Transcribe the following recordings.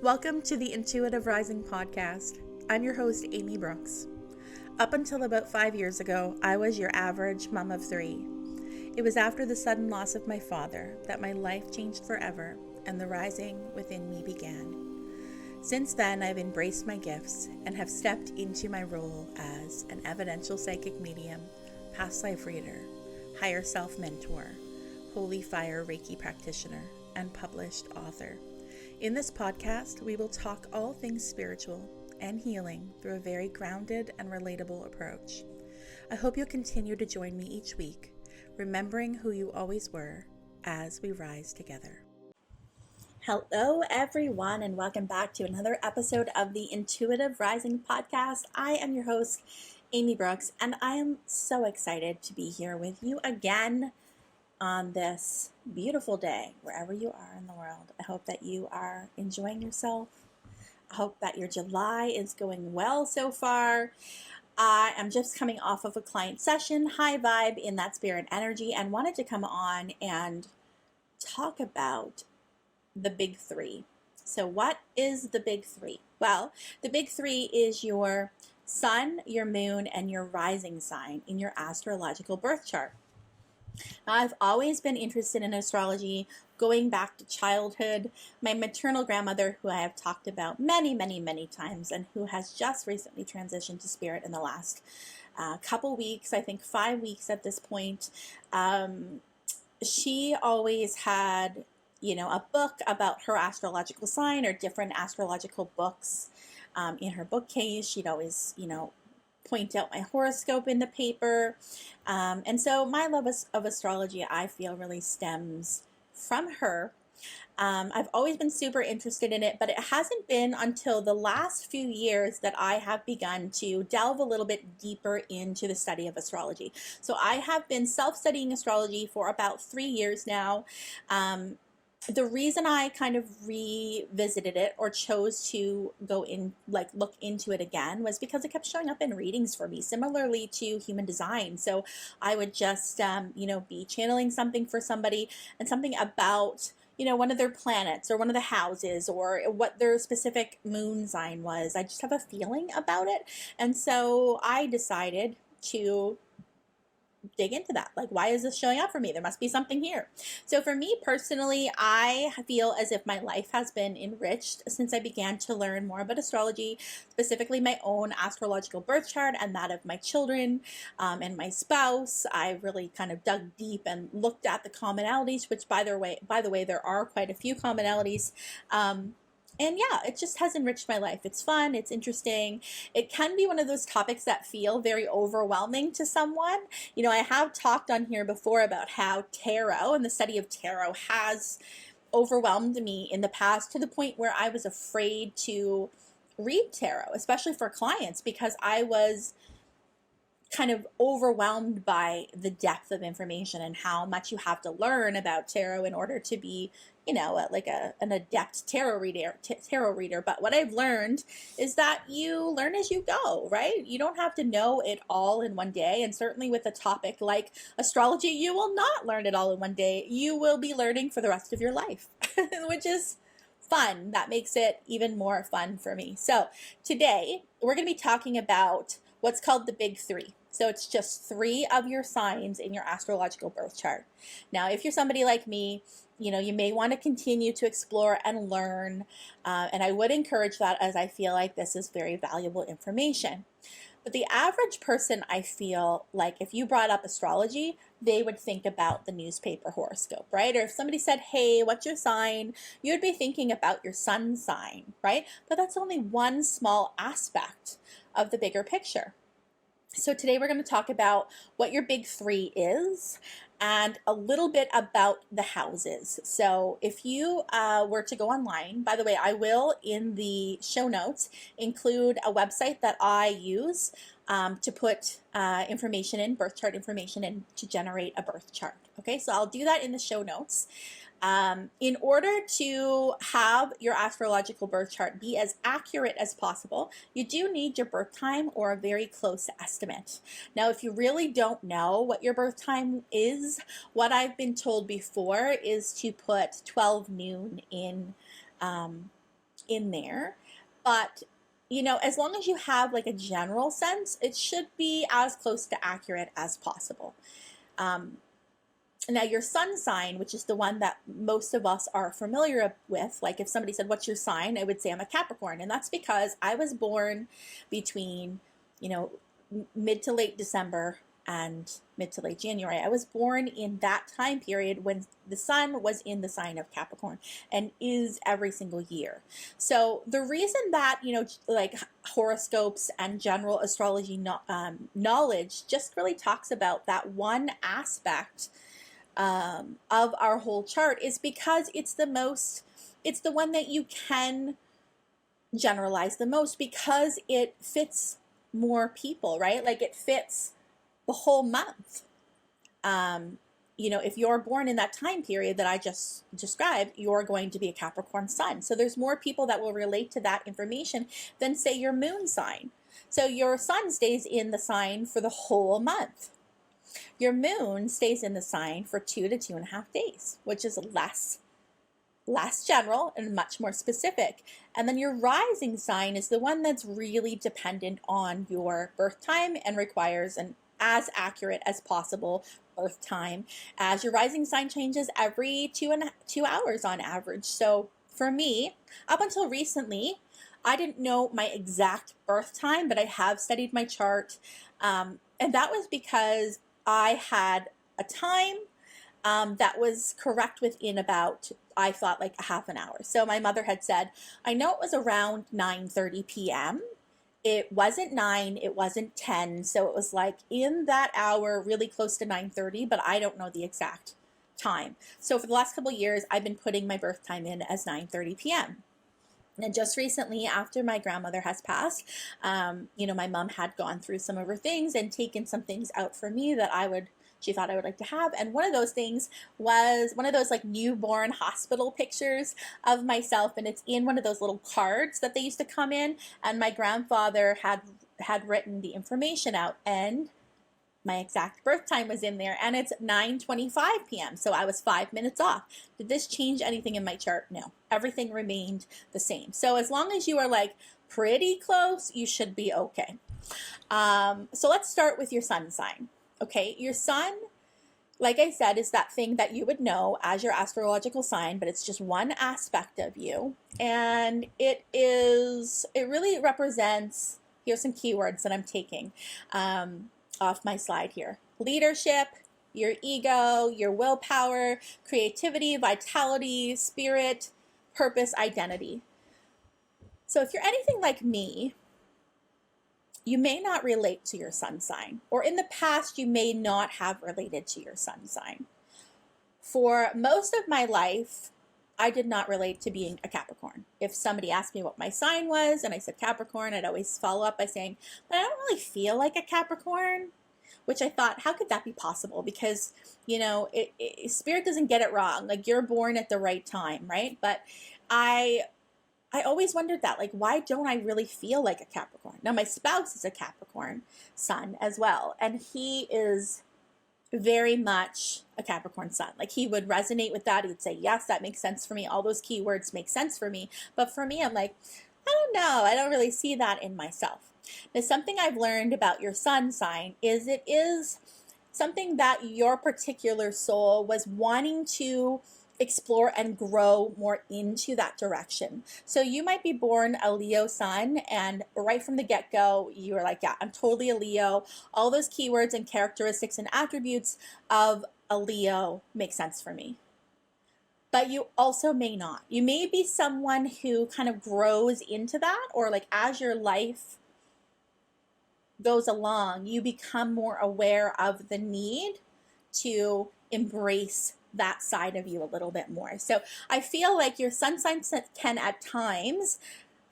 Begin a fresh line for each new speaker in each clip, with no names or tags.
Welcome to the Intuitive Rising podcast. I'm your host, Amy Brooks. Up until about 5 years ago, I was your average mom of three. It was after the sudden loss of my father that my life changed forever and the rising within me began. Since then, I've embraced my gifts and have stepped into my role as an evidential psychic medium, past life reader, higher self mentor, holy fire Reiki practitioner, and published author. In this podcast, we will talk all things spiritual and healing through a very grounded and relatable approach. I hope you'll continue to join me each week, remembering who you always were as we rise together. Hello, everyone, and welcome back to another episode of the Intuitive Rising podcast. I am your host, Amy Brooks, and I am so excited to be here with you again on this beautiful day, wherever you are in the world. I hope that you are enjoying yourself. I hope that your July is going well so far. I am just coming off of a client session, high vibe in that spirit energy, and wanted to come on and talk about the big three. So what is the big three? Well, the big three is your sun, your moon, and your rising sign in your astrological birth chart. Now, I've always been interested in astrology, going back to childhood. My maternal grandmother, who I have talked about many times, and who has just recently transitioned to spirit in the last couple weeks, I think 5 weeks at this point, she always had, a book about her astrological sign or different astrological books in her bookcase. She'd always, point out my horoscope in the paper. And so my love of astrology, I feel, really stems from her. I've always been super interested in it, but it hasn't been until the last few years that I have begun to delve a little bit deeper into the study of astrology. So I have been self-studying astrology for about 3 years now. The reason I kind of revisited it or chose to go in, look into it again, was because it kept showing up in readings for me, similarly to human design. So I would just, be channeling something for somebody and something about, one of their planets or one of the houses or what their specific moon sign was. I just have a feeling about it. And so I decided to dig into that. Like, why is this showing up for me? There must be something here. So for me personally, I feel as if my life has been enriched since I began to learn more about astrology, specifically my own astrological birth chart and that of my children and my spouse. I really kind of dug deep and looked at the commonalities, which by the way, there are quite a few commonalities. And yeah, it just has enriched my life. It's fun. It's interesting. It can be one of those topics that feel very overwhelming to someone. I have talked on here before about how tarot and the study of tarot has overwhelmed me in the past to the point where I was afraid to read tarot, especially for clients, because I was kind of overwhelmed by the depth of information and how much you have to learn about tarot in order to be, an adept tarot reader. But what I've learned is that you learn as you go, right? You don't have to know it all in one day. And certainly with a topic like astrology, you will not learn it all in one day. You will be learning for the rest of your life, which is fun. That makes it even more fun for me. So today we're going to be talking about what's called the big three. So it's just 3 of your signs in your astrological birth chart. Now, if you're somebody like me, you may want to continue to explore and learn. And I would encourage that, as I feel like this is very valuable information. But the average person, I feel like if you brought up astrology, they would think about the newspaper horoscope, right? Or if somebody said, hey, what's your sign? You'd be thinking about your sun sign, right? But that's only one small aspect of the bigger picture. So today we're going to talk about what your big three is and a little bit about the houses. So if you were to go online, by the way, I will in the show notes include a website that I use to put information in, birth chart information in, to generate a birth chart. Okay, so I'll do that in the show notes. In order to have your astrological birth chart be as accurate as possible, you do need your birth time or a very close estimate. Now, if you really don't know what your birth time is, what I've been told before is to put 12 noon in in there. But, you know, as long as you have like a general sense, it should be as close to accurate as possible. Now, your sun sign, which is the one that most of us are familiar with, like if somebody said, "What's your sign?" I would say I'm a Capricorn. And that's because I was born between, you know, mid to late December and mid to late January. I was born in that time period when the sun was in the sign of Capricorn and is every single year. So the reason that, you know, like horoscopes and general astrology knowledge just really talks about that one aspect of our whole chart is because it's the one that you can generalize the most because it fits more people, right? Like it fits the whole month. You know, if you're born in that time period that I just described, you're going to be a Capricorn sun. So there's more people that will relate to that information than, say, your moon sign. So your sun stays in the sign for the whole month. Your moon stays in the sign for 2 to 2.5 days, which is less general and much more specific. And then your rising sign is the one that's really dependent on your birth time and requires an as accurate as possible birth time, as your rising sign changes every 2 hours on average. So for me, up until recently, I didn't know my exact birth time, but I have studied my chart. And that was because I had a time that was correct within about, I thought, like a half an hour. So my mother had said, I know it was around 9:30 p.m. It wasn't 9, it wasn't 10. So it was like in that hour, really close to 9:30, but I don't know the exact time. So for the last couple of years, I've been putting my birth time in as 9:30 p.m. And just recently, after my grandmother has passed, you know, my mom had gone through some of her things and taken some things out for me that she thought I would like to have. And one of those things was one of those like newborn hospital pictures of myself. And it's in one of those little cards that they used to come in. And my grandfather had written the information out, and my exact birth time was in there, and it's 9:25 p.m. So I was 5 minutes off. Did this change anything in my chart? No. Everything remained the same. So as long as you are like pretty close, you should be okay. So let's start with your sun sign. Okay, your sun, like I said, is that thing that you would know as your astrological sign, but it's just one aspect of you. And it really represents, here's some keywords that I'm taking off my slide here: leadership, your ego, your willpower, creativity, vitality, spirit, purpose, identity. So if you're anything like me, you may not relate to your sun sign, or in the past, you may not have related to your sun sign. For most of my life, I did not relate to being a Capricorn. If somebody asked me what my sign was and I said Capricorn, I'd always follow up by saying, but I don't really feel like a Capricorn, which I thought, how could that be possible? Because, you know, Spirit doesn't get it wrong. Like, you're born at the right time, right? But I always wondered that, like, why don't I really feel like a Capricorn? Now, my spouse is a Capricorn sun as well, and he is very much a Capricorn sun. Like, he would resonate with that. He'd say, yes, that makes sense for me. All those keywords make sense for me. But for me, I'm like, I don't know. I don't really see that in myself. Now, something I've learned about your sun sign is it is something that your particular soul was wanting to explore and grow more into that direction. So you might be born a Leo sun, and right from the get-go, you were like, yeah, I'm totally a Leo. All those keywords and characteristics and attributes of a Leo make sense for me. But you also may not. You may be someone who kind of grows into that, or like as your life goes along, you become more aware of the need to embrace that side of you a little bit more. So I feel like your sun sign can at times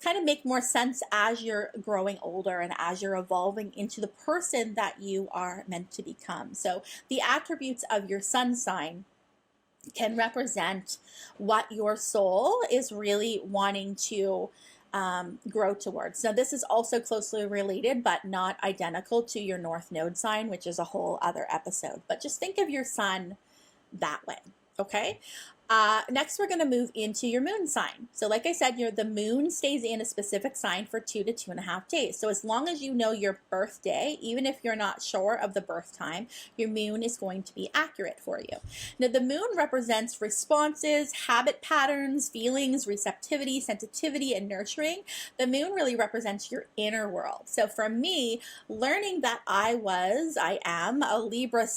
kind of make more sense as you're growing older and as you're evolving into the person that you are meant to become. So the attributes of your sun sign can represent what your soul is really wanting to grow towards. Now, this is also closely related, but not identical to your North Node sign, which is a whole other episode. But just think of your sun that way, okay? Next, we're going to move into your moon sign. So like I said, the moon stays in a specific sign for 2 to 2.5 days. So as long as you know your birthday, even if you're not sure of the birth time, your moon is going to be accurate for you. Now, the moon represents responses, habit patterns, feelings, receptivity, sensitivity, and nurturing. The moon really represents your inner world. So for me, learning that I am a Libra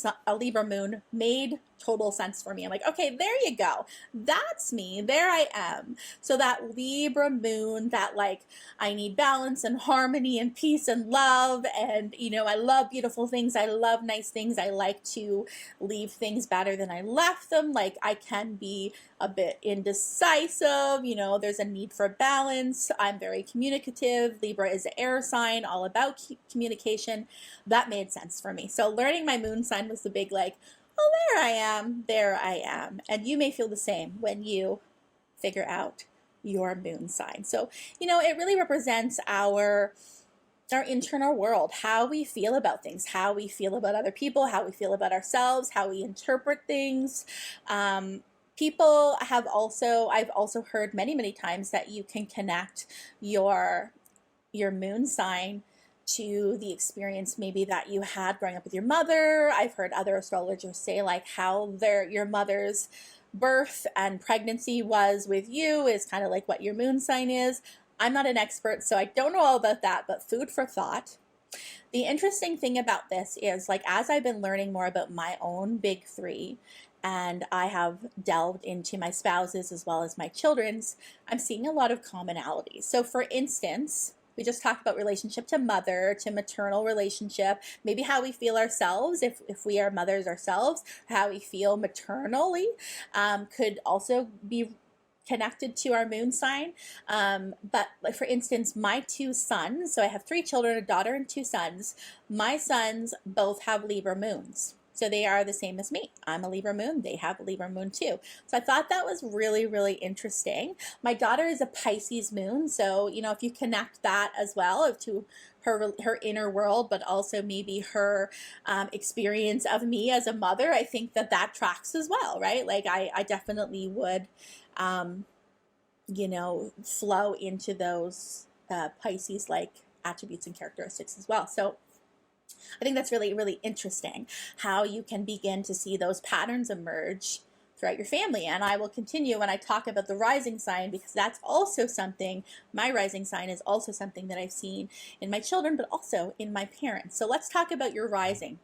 moon made total sense for me. I'm like, okay, there you go. That's me. There I am. So that Libra moon, that like, I need balance and harmony and peace and love. And, I love beautiful things. I love nice things. I like to leave things better than I left them. Like, I can be a bit indecisive. There's a need for balance. I'm very communicative. Libra is an air sign, all about communication. That made sense for me. So learning my moon sign was the big like, oh, there I am. And you may feel the same when you figure out your moon sign. So, it really represents our internal world, how we feel about things, how we feel about other people, how we feel about ourselves, how we interpret things. I've also heard many, many times that you can connect your moon sign to the experience maybe that you had growing up with your mother. I've heard other astrologers say like how your mother's birth and pregnancy was with you is kind of like what your moon sign is. I'm not an expert, so I don't know all about that, but food for thought. The interesting thing about this is like as I've been learning more about my own big three, and I have delved into my spouse's as well as my children's, I'm seeing a lot of commonalities. So for instance, we just talked about relationship to mother, to maternal relationship, maybe how we feel ourselves if we are mothers ourselves, how we feel maternally could also be connected to our moon sign. But like for instance, my 2 sons, so I have 3 children, a daughter and 2 sons. My sons both have Libra moons. So they are the same as me. I'm a Libra moon. They have a Libra moon too. So I thought that was really, really interesting. My daughter is a Pisces moon. So, if you connect that as well to her inner world, but also maybe her experience of me as a mother, I think that tracks as well, right? Like I definitely would, flow into those Pisces-like attributes and characteristics as well. So I think that's really, really interesting how you can begin to see those patterns emerge throughout your family. And I will continue when I talk about the rising sign, because that's also something, my rising sign is also something that I've seen in my children, but also in my parents. So let's talk about your rising.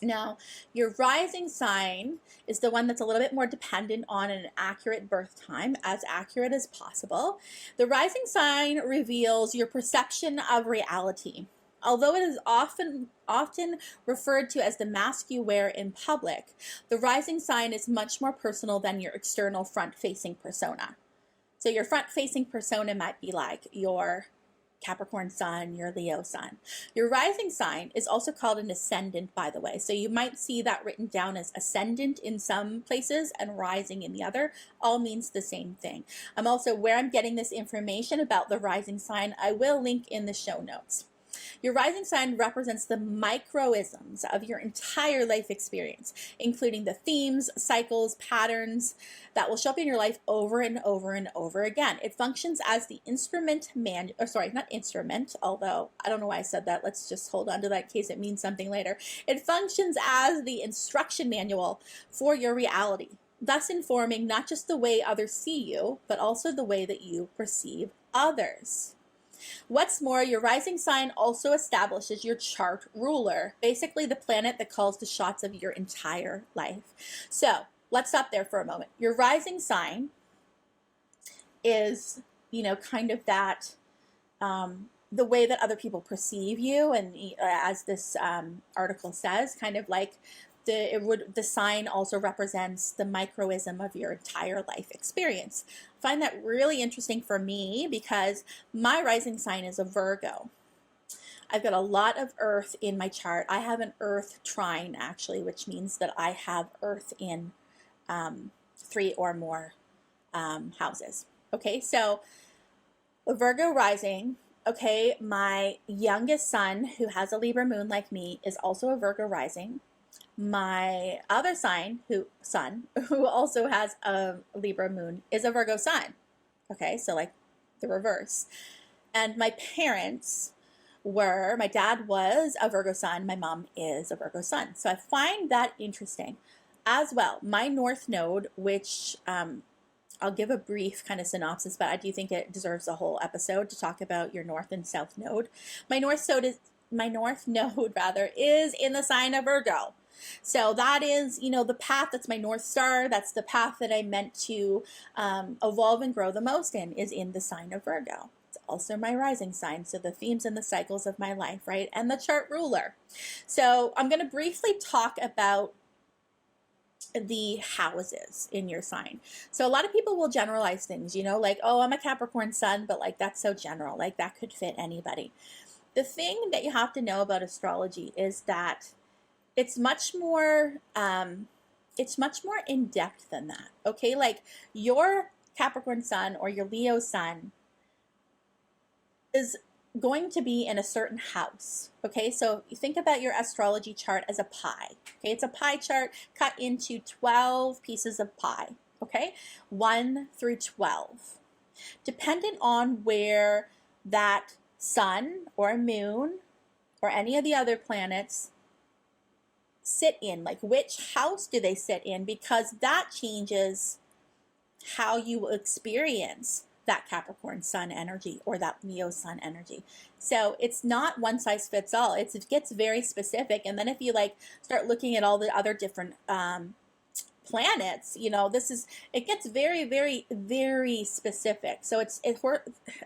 Now, your rising sign is the one that's a little bit more dependent on an accurate birth time, as accurate as possible. The rising sign reveals your perception of reality. Although it is often referred to as the mask you wear in public, the rising sign is much more personal than your external front-facing persona. So your front-facing persona might be like your Capricorn sun, your Leo sun. Your rising sign is also called an ascendant, by the way. So you might see that written down as ascendant in some places and rising in the other. All means the same thing. Also, where I'm getting this information about the rising sign, I will link in the show notes. Your rising sign represents the microisms of your entire life experience, including the themes, cycles, patterns that will show up in your life over and over and over again. It functions as the although I don't know why I said that. Let's just hold on to that in case it means something later. It functions as the instruction manual for your reality, thus informing not just the way others see you, but also the way that you perceive others. What's more, your rising sign also establishes your chart ruler, basically the planet that calls the shots of your entire life. So let's stop there for a moment. Your rising sign is, kind of that, the way that other people perceive you. And as this article says, kind of like the sign also represents the microism of your entire life experience. I find that really interesting for me because my rising sign is a Virgo. I've got a lot of earth in my chart. I have an earth trine actually, which means that I have earth in 3 or more houses. Okay, so a Virgo rising. Okay, my youngest son, who has a Libra moon like me, is also a Virgo rising. My other son, who also has a Libra moon, is a Virgo sun. Okay, so like the reverse. And my parents my dad was a Virgo sun, my mom is a Virgo sun. So I find that interesting. As well, my North Node, which I'll give a brief kind of synopsis, but I do think it deserves a whole episode to talk about your North and South Node. My North Node rather is in the sign of Virgo. So that is, the path, that's my North Star. That's the path that I meant to evolve and grow the most is in the sign of Virgo. It's also my rising sign. So the themes and the cycles of my life, right? And the chart ruler. So I'm going to briefly talk about the houses in your sign. So a lot of people will generalize things, like, oh, I'm a Capricorn sun, but like that's so general, like that could fit anybody. The thing that you have to know about astrology is that it's much more in depth than that. Okay, like your Capricorn sun or your Leo sun is going to be in a certain house. Okay, so you think about your astrology chart as a pie. Okay, it's a pie chart cut into 12 pieces of pie. Okay, 1 through 12. Dependent on where that sun or moon or any of the other planets sit in, like which house do they sit in, because that changes how you experience that Capricorn sun energy or that Leo sun energy. So it's not one size fits all. It gets very specific. And then if you like start looking at all the other different planets, it gets very, very, very specific. So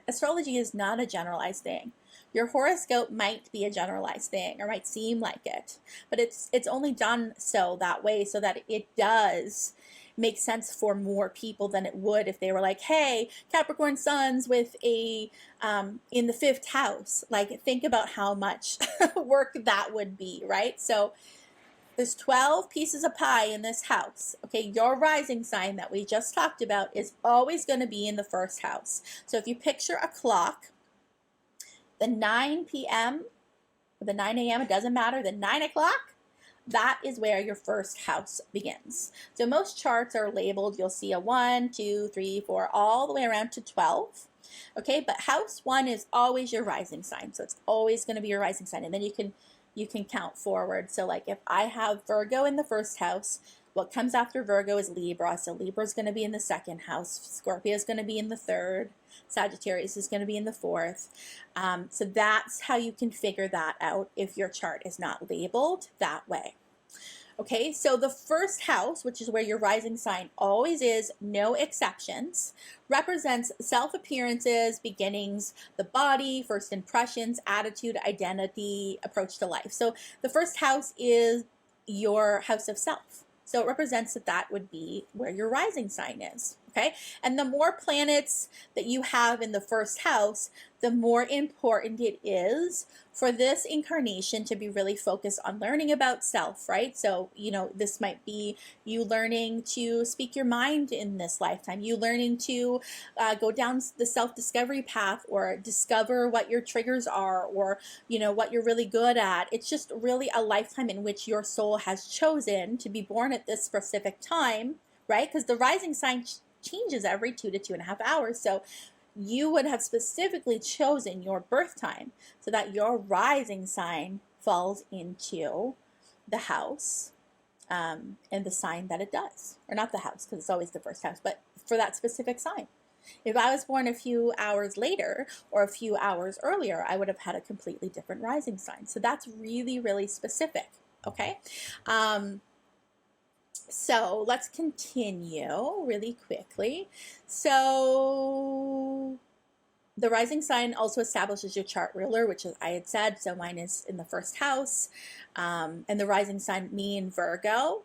astrology is not a generalized thing. Your horoscope might be a generalized thing or might seem like it, but it's only done so that way so that it does make sense for more people than it would if they were like, hey, Capricorn suns with a in the 5th house. Like, think about how much work that would be, right? So there's 12 pieces of pie in this house. Okay, your rising sign that we just talked about is always going to be in the 1st house. So if you picture a clock, the 9 p.m., or the 9 a.m., it doesn't matter, the 9 o'clock, that is where your 1st house begins. So most charts are labeled, you'll see a 1, 2, 3, 4, all the way around to 12. Okay, but house 1 is always your rising sign. So it's always going to be your rising sign. And then you can count forward. So like if I have Virgo in the 1st house, what comes after Virgo is Libra. So Libra is going to be in the 2nd house. Scorpio is going to be in the 3rd. Sagittarius is going to be in the 4th. So that's how you can figure that out if your chart is not labeled that way. Okay, so the 1st house, which is where your rising sign always is, no exceptions, represents self-appearances, beginnings, the body, first impressions, attitude, identity, approach to life. So the 1st house is your house of self. So it represents that would be where your rising sign is. Okay, and the more planets that you have in the 1st house, the more important it is for this incarnation to be really focused on learning about self, right? So, this might be you learning to speak your mind in this lifetime, you learning to go down the self-discovery path or discover what your triggers are or, what you're really good at. It's just really a lifetime in which your soul has chosen to be born at this specific time, right? Because the rising sign changes every 2 to 2.5 hours. So you would have specifically chosen your birth time so that your rising sign falls into the house and the sign that it does. Or not the house, because it's always the 1st house, but for that specific sign. If I was born a few hours later or a few hours earlier, I would have had a completely different rising sign. So that's really, really specific. Okay. So let's continue really quickly. So the rising sign also establishes your chart ruler, which I had said. So mine is in the 1st house. And the rising sign, me in Virgo,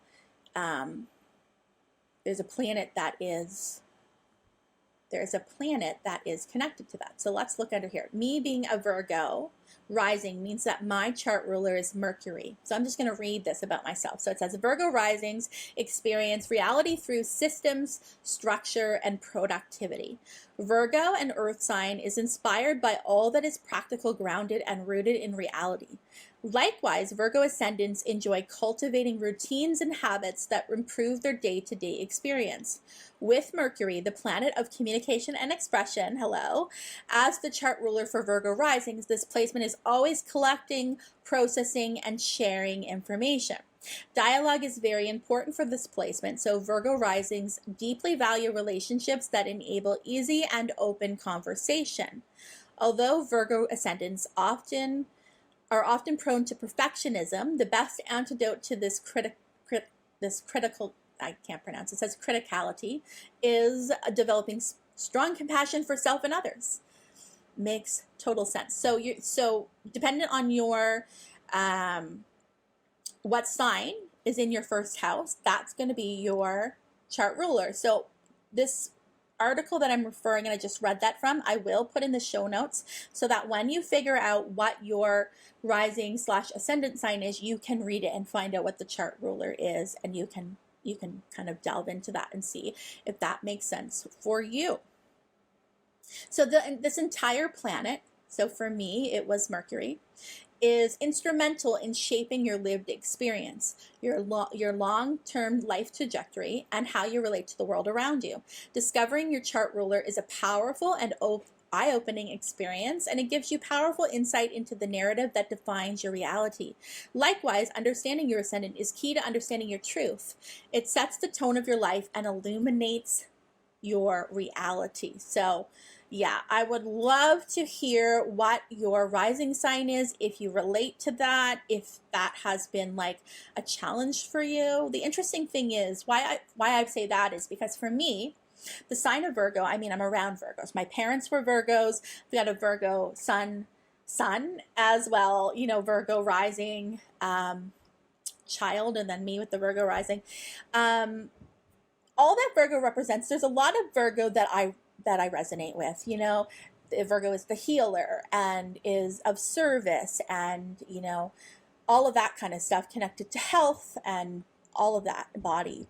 there's a planet that is connected to that. So let's look under here. Me being a Virgo rising means that my chart ruler is Mercury. So I'm just going to read this about myself. So it says Virgo risings experience reality through systems, structure, and productivity. Virgo, an earth sign, is inspired by all that is practical, grounded, and rooted in reality. Likewise, Virgo ascendants enjoy cultivating routines and habits that improve their day-to-day experience. With Mercury, the planet of communication and expression, hello, as the chart ruler for Virgo risings, this placement is always collecting, processing, and sharing information. Dialogue is very important for this placement, so Virgo risings deeply value relationships that enable easy and open conversation. Although Virgo ascendants are often prone to perfectionism, the best antidote to this critical, I can't pronounce it, says criticality, is developing strong compassion for self and others. Makes total sense. So dependent on your what sign is in your first house, that's going to be your chart ruler. So this article that I'm referring, and I just read that from, I will put in the show notes so that when you figure out what your rising / ascendant sign is, you can read it and find out what the chart ruler is, and you can kind of delve into that and see if that makes sense for you. So this entire planet, so for me it was Mercury, is instrumental in shaping your lived experience, your long-term life trajectory, and how you relate to the world around you. Discovering your chart ruler is a powerful and eye-opening experience, and it gives you powerful insight into the narrative that defines your reality. Likewise, understanding your ascendant is key to understanding your truth. It sets the tone of your life and illuminates your reality. So yeah, I would love to hear what your rising sign is, if you relate to that, if that has been like a challenge for you. The interesting thing is why I say that is because for me, the sign of Virgo, I mean, I'm around Virgos. My parents were Virgos. We got a Virgo sun as well, you know, Virgo rising child, and then me with the Virgo rising. All that Virgo represents, there's a lot of Virgo that I resonate with. You know, Virgo is the healer and is of service, and, you know, all of that kind of stuff connected to health and all of that body.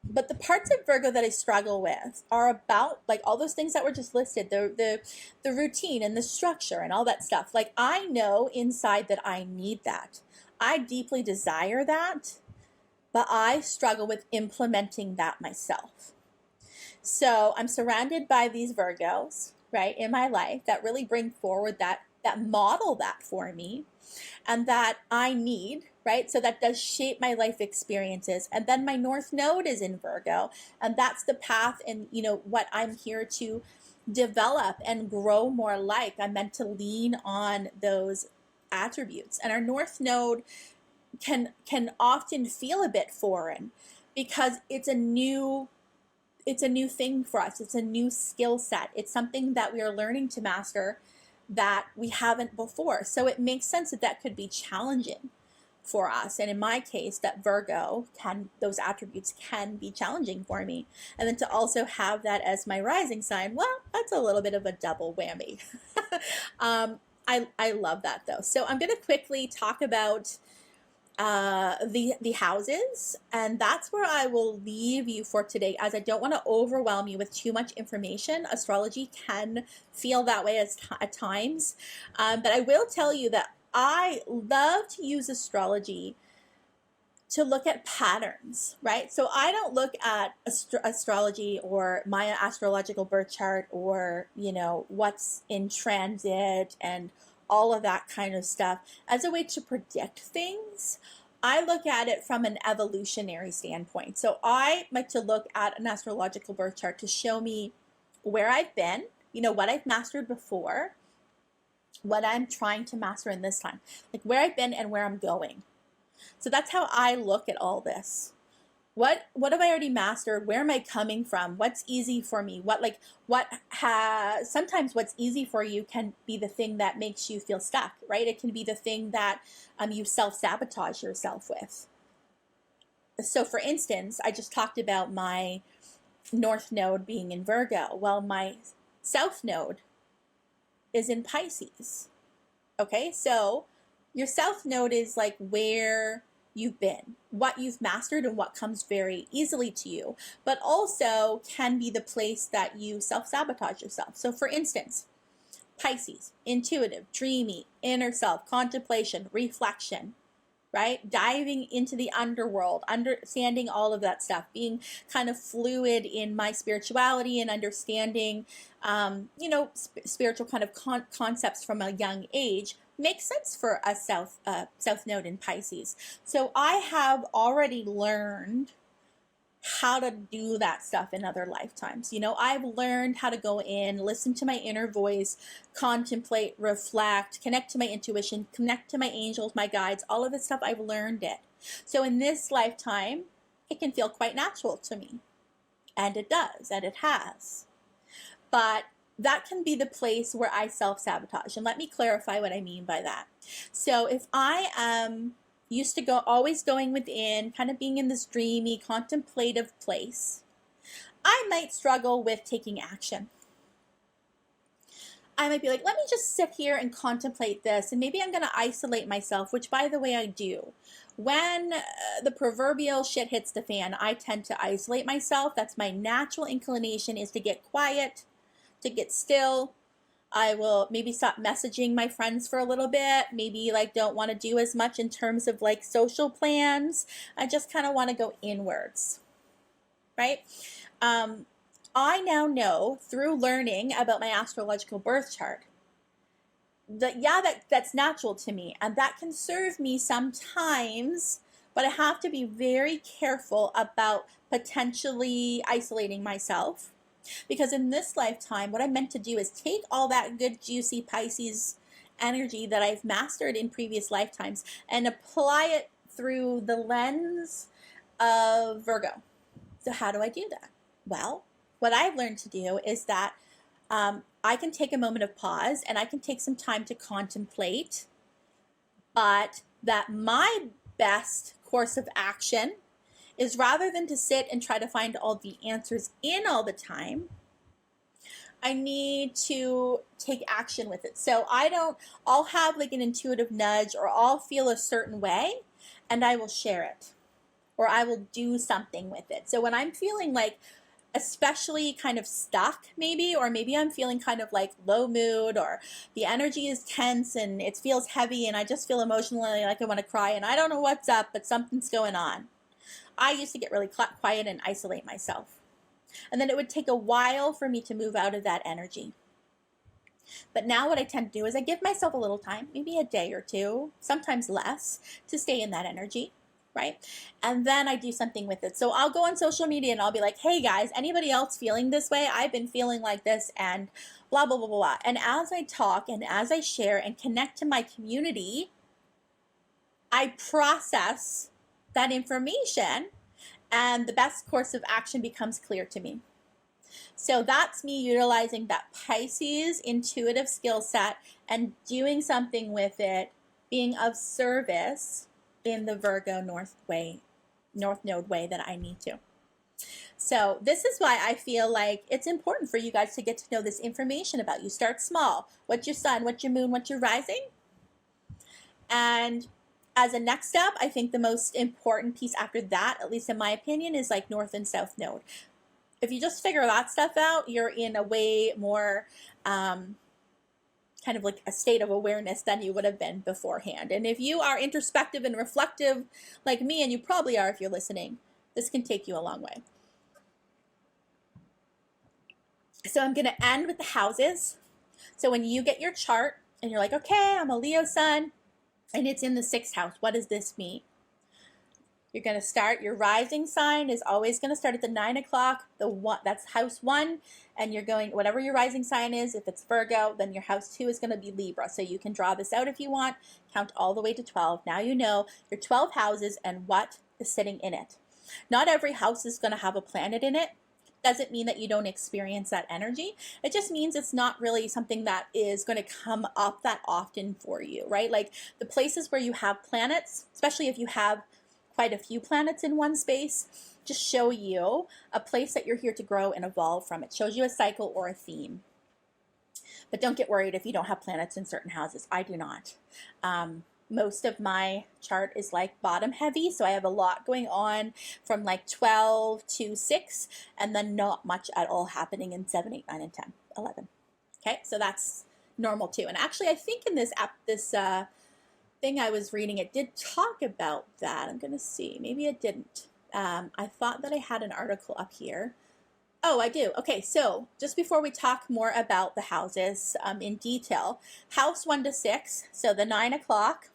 But the parts of Virgo that I struggle with are about like all those things that were just listed, the routine and the structure and all that stuff. Like, I know inside that I need that. I deeply desire that, but I struggle with implementing that myself. So I'm surrounded by these Virgos, right, in my life that really bring forward that model that for me, and that I need, right? So that does shape my life experiences. And then my North Node is in Virgo, and that's the path and, you know, what I'm here to develop and grow more like. I'm meant to lean on those attributes. And our North Node can often feel a bit foreign because it's a new thing for us. It's a new skill set. It's something that we are learning to master that we haven't before. So it makes sense that that could be challenging for us. And in my case, that Virgo those attributes can be challenging for me. And then to also have that as my rising sign, well, that's a little bit of a double whammy. I love that though. So I'm going to quickly talk about the houses, and that's where I will leave you for today, as I don't want to overwhelm you with too much information. Astrology can feel that way at times, but I will tell you that I love to use astrology to look at patterns, right? So I don't look at astrology or my astrological birth chart, or, you know, what's in transit and all of that kind of stuff as a way to predict things. I look at it from an evolutionary standpoint. So I like to look at an astrological birth chart to show me where I've been, you know, what I've mastered before, what I'm trying to master in this time, like where I've been and where I'm going. So that's how I look at all this. What have I already mastered? Where am I coming from? What's easy for me? Sometimes what's easy for you can be the thing that makes you feel stuck, right? It can be the thing that you self-sabotage yourself with. So for instance, I just talked about my North Node being in Virgo. Well, my South Node is in Pisces. Okay, so your South Node is like where you've been, what you've mastered, and what comes very easily to you, but also can be the place that you self-sabotage yourself. So for instance, Pisces, intuitive, dreamy, inner self, contemplation, reflection, right? Diving into the underworld, understanding all of that stuff, being kind of fluid in my spirituality and understanding, spiritual kind of concepts from a young age makes sense for a South Node in Pisces. So I have already learned how to do that stuff in other lifetimes. I've learned how to go in, listen to my inner voice, contemplate, reflect, connect to my intuition, connect to my angels, my guides, all of this stuff. I've learned it. So in this lifetime, it can feel quite natural to me. And it does, and it has. But that can be the place where I self-sabotage. And let me clarify what I mean by that. So if I am used to always going within, kind of being in this dreamy, contemplative place, I might struggle with taking action. I might be like, let me just sit here and contemplate this, and maybe I'm going to isolate myself, which, by the way, I do. When the proverbial shit hits the fan, I tend to isolate myself. That's my natural inclination, is to get quiet, to get still. I will maybe stop messaging my friends for a little bit, maybe don't want to do as much in terms of social plans. I just kind of want to go inwards, right? I now know through learning about my astrological birth chart that, that's natural to me, and that can serve me sometimes, but I have to be very careful about potentially isolating myself. Because in this lifetime, what I'm meant to do is take all that good, juicy Pisces energy that I've mastered in previous lifetimes and apply it through the lens of Virgo. So how do I do that? Well, what I've learned to do is that I can take a moment of pause and I can take some time to contemplate, but that my best course of action is, rather than to sit and try to find all the answers in all the time, I need to take action with it. So I'll have an intuitive nudge, or I'll feel a certain way and I will share it, or I will do something with it. So when I'm feeling especially kind of stuck maybe, or maybe I'm feeling kind of low mood, or the energy is tense and it feels heavy and I just feel emotionally like I want to cry and I don't know what's up, but something's going on, I used to get really quiet and isolate myself. And then it would take a while for me to move out of that energy. But now what I tend to do is I give myself a little time, maybe a day or two, sometimes less, to stay in that energy, right? And then I do something with it. So I'll go on social media and I'll be like, hey guys, anybody else feeling this way? I've been feeling like this, and blah, blah, blah, blah, blah. And as I talk and as I share and connect to my community, I process that information, and the best course of action becomes clear to me. So that's me utilizing that Pisces intuitive skill set and doing something with it, being of service in the Virgo North Node way that I need to. So this is why I feel like it's important for you guys to get to know this information about you. Start small. What's your sun? What's your moon? What's your rising? And as a next step, I think the most important piece after that, at least in my opinion, is North and South Node. If you just figure that stuff out, you're in a way more kind of a state of awareness than you would have been beforehand. And if you are introspective and reflective like me, and you probably are if you're listening, this can take you a long way. So I'm going to end with the houses. So when you get your chart and you're like, okay, I'm a Leo sun, and it's in the 6th house, what does this mean? You're going to start, your rising sign is always going to start at the 9 o'clock, that's house 1, and you're going, whatever your rising sign is, if it's Virgo, then your house 2 is going to be Libra. So you can draw this out if you want, count all the way to 12. Now you know your 12 houses and what is sitting in it. Not every house is going to have a planet in it. Doesn't mean that you don't experience that energy. It just means it's not really something that is going to come up that often for you, right? The places where you have planets, especially if you have quite a few planets in one space, just show you a place that you're here to grow and evolve from. It shows you a cycle or a theme. But don't get worried if you don't have planets in certain houses. I do not. Most of my chart is bottom heavy, so I have a lot going on from 12 to 6, and then not much at all happening in 7, 8, 9, and 10, 11. Okay, so that's normal too. And actually, I think in this app, this thing I was reading, it did talk about that. I'm going to see. Maybe it didn't. I thought that I had an article up here. Oh, I do. Okay, so just before we talk more about the houses in detail, house 1 to 6, so the 9 o'clock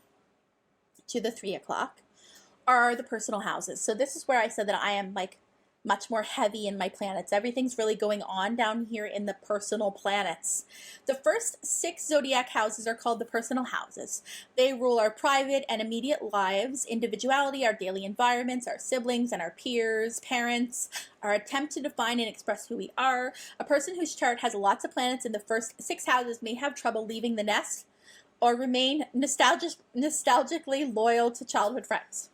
to the 3 o'clock, are the personal houses. So this is where I said that I am like much more heavy in my planets. Everything's really going on down here in the personal planets. The first 6 zodiac houses are called the personal houses. They rule our private and immediate lives, individuality, our daily environments, our siblings and our peers, parents, our attempt to define and express who we are. A person whose chart has lots of planets in the first 6 houses may have trouble leaving the nest or remain nostalgically loyal to childhood friends.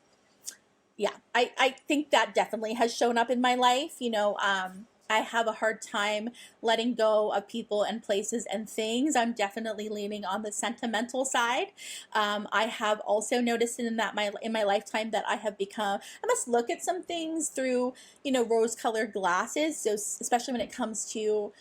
Yeah, I think that definitely has shown up in my life. I have a hard time letting go of people and places and things. I'm definitely leaning on the sentimental side. I have also noticed in my lifetime that I must look at some things through, rose-colored glasses. So especially when it comes to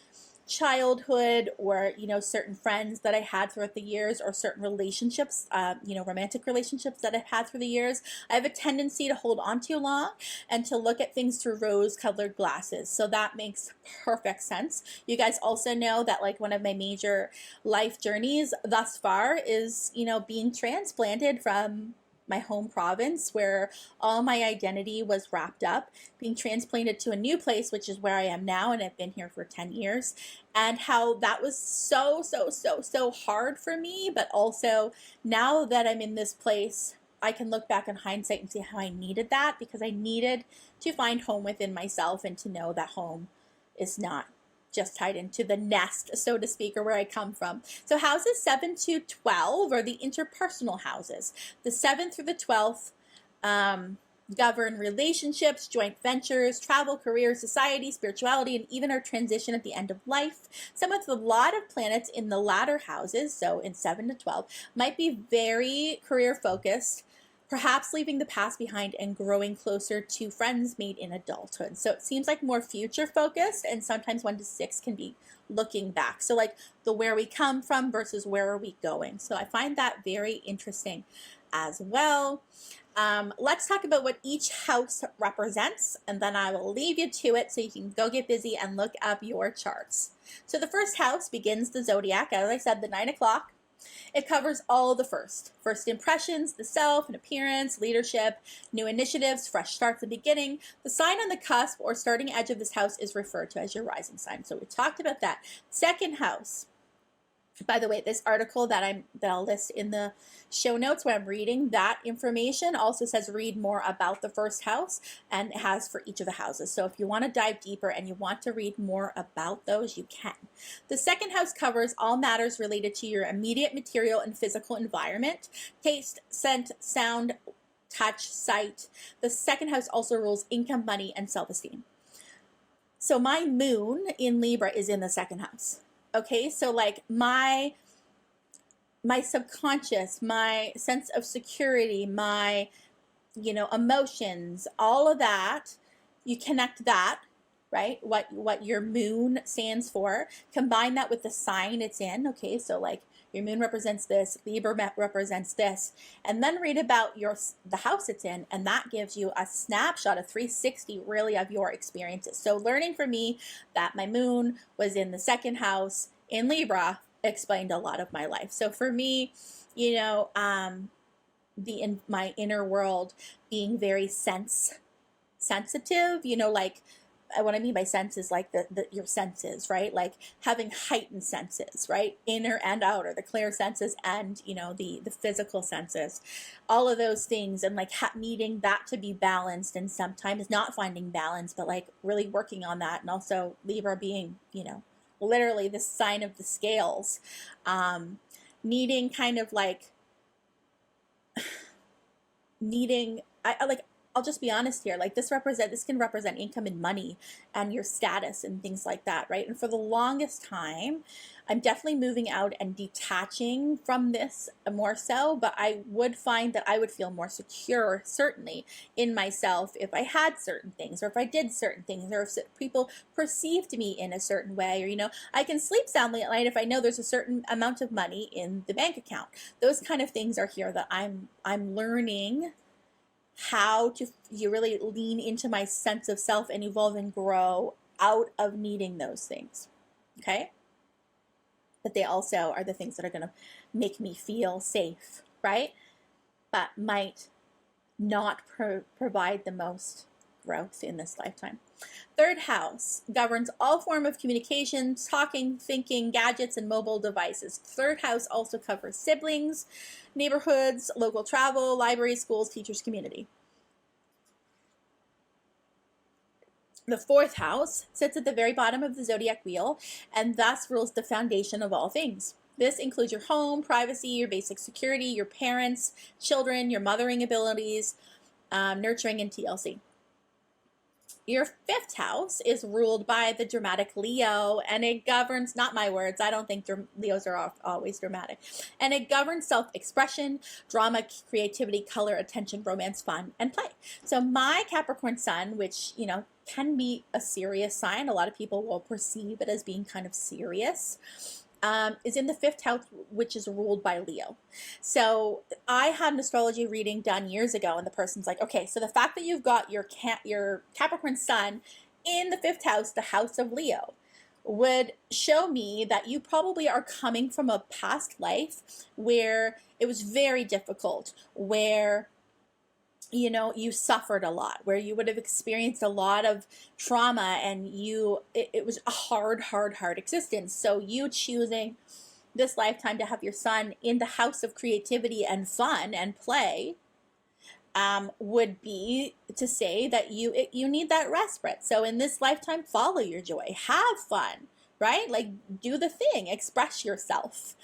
childhood or certain friends that I had throughout the years, or certain relationships, romantic relationships that I've had through the years, I have a tendency to hold on too long and to look at things through rose-colored glasses. So that makes perfect sense. You guys also know that like one of my major life journeys thus far is being transplanted from my home province, where all my identity was wrapped up, being transplanted to a new place, which is where I am now, and I've been here for 10 years, and how that was so hard for me. But also, now that I'm in this place, I can look back in hindsight and see how I needed that, because I needed to find home within myself and to know that home is not just tied into the nest, so to speak, or where I come from. So houses 7 to 12 are the interpersonal houses. The 7th through the 12th govern relationships, joint ventures, travel, career, society, spirituality, and even our transition at the end of life. Someone with a lot of planets in the latter houses, so in 7 to 12, might be very career focused, perhaps leaving the past behind and growing closer to friends made in adulthood. So it seems like more future focused, and sometimes 1 to 6 can be looking back. So like the where we come from versus where are we going. So I find that very interesting as well. Let's talk about what each house represents, and then I will leave you to it so you can go get busy and look up your charts. So the first house begins the zodiac, as I said, the 9 o'clock. It covers all the first impressions, the self and appearance, leadership, new initiatives, fresh starts, the beginning. The sign on the cusp or starting edge of this house is referred to as your rising sign. So we talked about that. Second house. By the way, this article that I'll list in the show notes when I'm reading that information also says read more about the first house, and it has for each of the houses. So if you want to dive deeper and you want to read more about those, you can. The second house covers all matters related to your immediate material and physical environment: taste, scent, sound, touch, sight. The second house also rules income, money, and self-esteem. So my moon in Libra is in the second house. Okay, so like my subconscious, my sense of security, my, emotions, all of that, you connect that, right? What your moon stands for, combine that with the sign it's in. Okay, so like your moon represents this, Libra represents this, and then read about the house it's in, and that gives you a snapshot, a 360 really of your experiences. So learning for me that my moon was in the second house in Libra explained a lot of my life. So for me, my inner world being very sensitive, like what I mean by sense is like your senses, right? Like having heightened senses, right? Inner and outer, the clear senses and, the physical senses, all of those things. And like needing that to be balanced, and sometimes not finding balance, but like really working on that. And also Libra being, literally the sign of the scales, needing kind of like, I like, I'll just be honest here. Like this can represent income and money and your status and things like that, right? And for the longest time, I'm definitely moving out and detaching from this more so, but I would find that I would feel more secure, certainly, in myself if I had certain things, or if I did certain things, or if people perceived me in a certain way, or, I can sleep soundly at night if I know there's a certain amount of money in the bank account. Those kind of things are here that I'm learning how to you really lean into my sense of self and evolve and grow out of needing those things. Okay? But they also are the things that are going to make me feel safe, right? But might not provide the most growth in this lifetime. Third house governs all form of communication, talking, thinking, gadgets, and mobile devices. Third house also covers siblings, neighborhoods, local travel, libraries, schools, teachers, community. The fourth house sits at the very bottom of the zodiac wheel and thus rules the foundation of all things. This includes your home, privacy, your basic security, your parents, children, your mothering abilities, nurturing, and TLC. Your fifth house is ruled by the dramatic Leo, and it governs, not my words, I don't think Leos are always dramatic, and it governs self-expression, drama, creativity, color, attention, romance, fun, and play. So my Capricorn sun, which, can be a serious sign, a lot of people will perceive it as being kind of serious, is in the fifth house, which is ruled by Leo. So I had an astrology reading done years ago, and the person's like, okay, so the fact that you've got your Capricorn sun in the fifth house, the house of Leo, would show me that you probably are coming from a past life where it was very difficult, where you suffered a lot, where you would have experienced a lot of trauma, and it was a hard existence. So you choosing this lifetime to have your son in the house of creativity and fun and play would be to say that you need that respite. So in this lifetime, follow your joy, have fun, right? Like, do the thing, express yourself.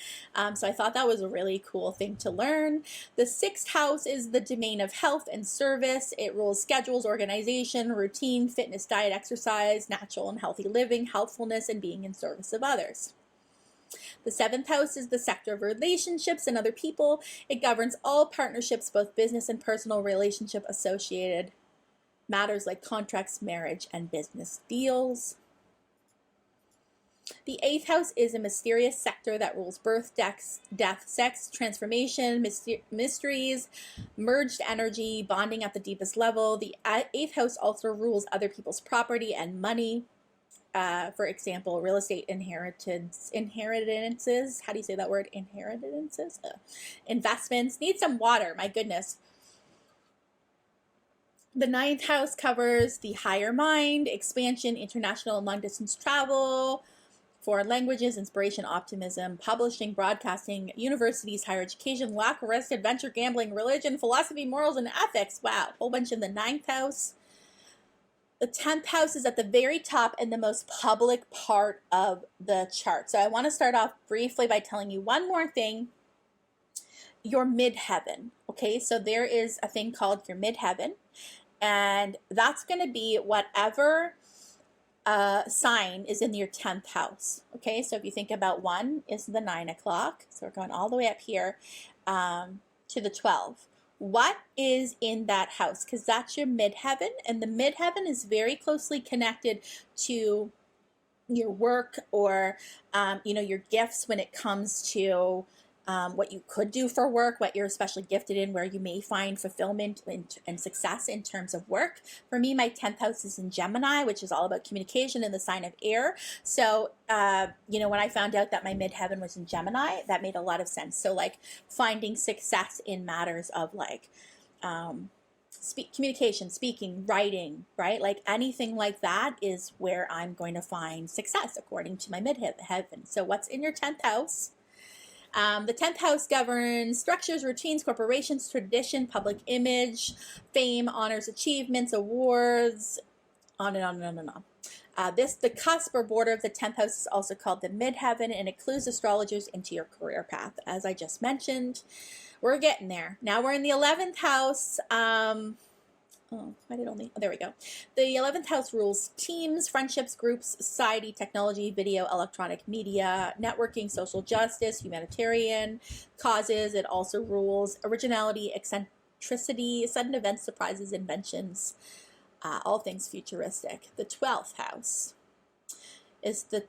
So I thought that was a really cool thing to learn. The sixth house is the domain of health and service. It rules schedules, organization, routine, fitness, diet, exercise, natural and healthy living, healthfulness, and being in service of others. The seventh house is the sector of relationships and other people. It governs all partnerships, both business and personal relationship associated matters like contracts, marriage, and business deals. The eighth house is a mysterious sector that rules birth, death, sex, transformation, mysteries, merged energy, bonding at the deepest level. The eighth house also rules other people's property and money. For example, real estate inheritances. How do you say that word? Inheritances? Investments. Need some water. My goodness. The ninth house covers the higher mind, expansion, international and long-distance travel, foreign languages, inspiration, optimism, publishing, broadcasting, universities, higher education, luck, risk, adventure, gambling, religion, philosophy, morals, and ethics. Wow, a whole bunch in the ninth house. The 10th house is at the very top and the most public part of the chart. So I want to start off briefly by telling you one more thing. Your midheaven. Okay, so there is a thing called your midheaven, and that's going to be whatever sign is in your 10th house. Okay, so if you think about 1 is the 9 o'clock, so we're going all the way up here to the 12. What is in that house? Because that's your midheaven, and the midheaven is very closely connected to your work or your gifts when it comes to what you could do for work, what you're especially gifted in, where you may find fulfillment and success in terms of work. For me, my 10th house is in Gemini, which is all about communication and the sign of air. So, when I found out that my midheaven was in Gemini, that made a lot of sense. So, like, finding success in matters of, like, communication, speaking, writing, right? Like, anything like that is where I'm going to find success, according to my midheaven. So, what's in your 10th house? The 10th house governs structures, routines, corporations, tradition, public image, fame, honors, achievements, awards, on and on and on and on. The cusp or border of the 10th house is also called the midheaven, and it clues astrologers into your career path. As I just mentioned, we're getting there. Now we're in the 11th house. Oh, why did only, oh, there we go. The 11th house rules teams, friendships, groups, society, technology, video, electronic media, networking, social justice, humanitarian causes. It also rules originality, eccentricity, sudden events, surprises, inventions, all things futuristic. The 12th house is the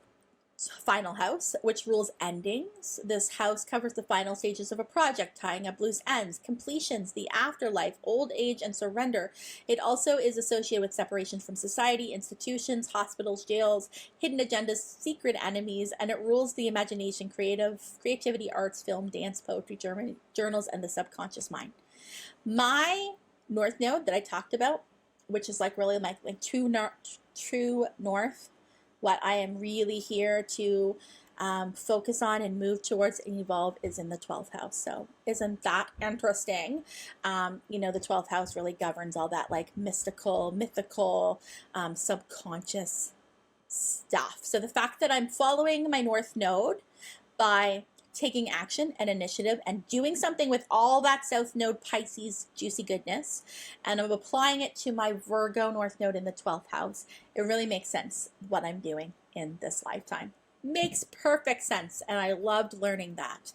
final house, which rules endings. This house covers the final stages of a project, tying up loose ends, completions, the afterlife, old age, and surrender. It also is associated with separation from society, institutions, hospitals, jails, hidden agendas, secret enemies, and it rules the imagination, creativity, arts, film, dance, poetry, journals, and the subconscious mind. My north node that I talked about, which is like really like true north, what I am really here to focus on and move towards and evolve is in the 12th house. So isn't that interesting? The 12th house really governs all that like mystical, mythical, subconscious stuff. So the fact that I'm following my north node by taking action and initiative and doing something with all that south node Pisces juicy goodness, and I'm applying it to my Virgo north node in the 12th house, it really makes sense what I'm doing in this lifetime. Makes perfect sense, and I loved learning that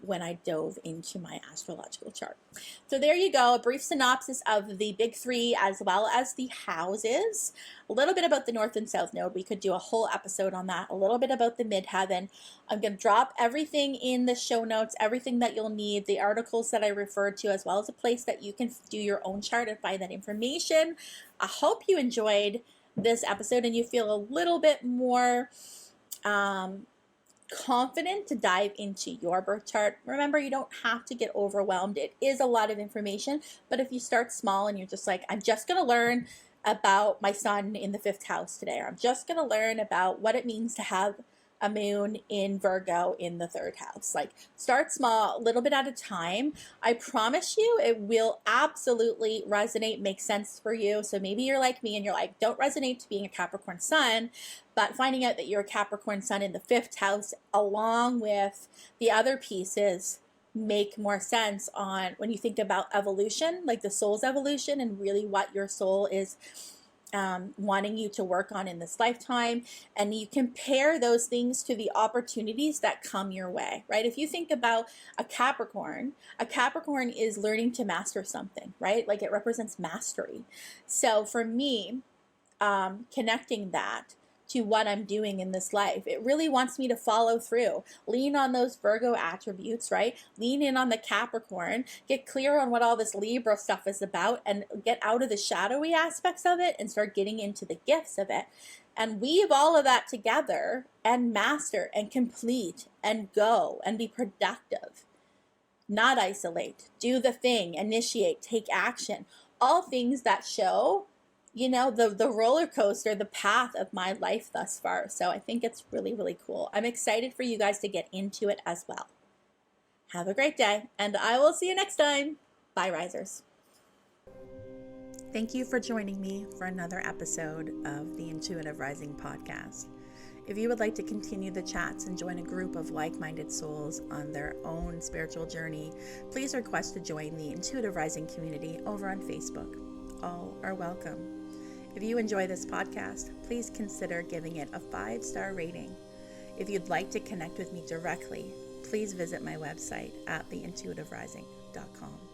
when I dove into my astrological chart. So there you go, a brief synopsis of the big three as well as the houses. A little bit about the north and south node. We could do a whole episode on that. A little bit about the midheaven. I'm going to drop everything in the show notes, everything that you'll need, the articles that I referred to, as well as a place that you can do your own chart and find that information. I hope you enjoyed this episode and you feel a little bit more confident to dive into your birth chart. Remember, you don't have to get overwhelmed. It is a lot of information, but if you start small and you're just like, I'm just going to learn about my sun in the 5th house today, or I'm just going to learn about what it means to have a moon in Virgo in the 3rd house. Like, start small, a little bit at a time. I promise you it will absolutely resonate, make sense for you. So maybe you're like me and you're like, don't resonate to being a Capricorn sun, but finding out that you're a Capricorn sun in the 5th house along with the other pieces make more sense on when you think about evolution, like the soul's evolution and really what your soul is wanting you to work on in this lifetime. And you compare those things to the opportunities that come your way, right? If you think about a Capricorn is learning to master something, right? Like it represents mastery. So for me, connecting that to what I'm doing in this life, it really wants me to follow through, lean on those Virgo attributes, right? Lean in on the Capricorn, get clear on what all this Libra stuff is about, and get out of the shadowy aspects of it and start getting into the gifts of it, and weave all of that together and master and complete and go and be productive. Not isolate, do the thing, initiate, take action, all things that show the roller coaster, the path of my life thus far. So I think it's really, really cool. I'm excited for you guys to get into it as well. Have a great day, and I will see you next time. Bye, risers. Thank you for joining me for another episode of the Intuitive Rising podcast. If you would like to continue the chats and join a group of like-minded souls on their own spiritual journey, please request to join the Intuitive Rising community over on Facebook. All are welcome. If you enjoy this podcast, please consider giving it a 5-star rating. If you'd like to connect with me directly, please visit my website at theintuitiverising.com.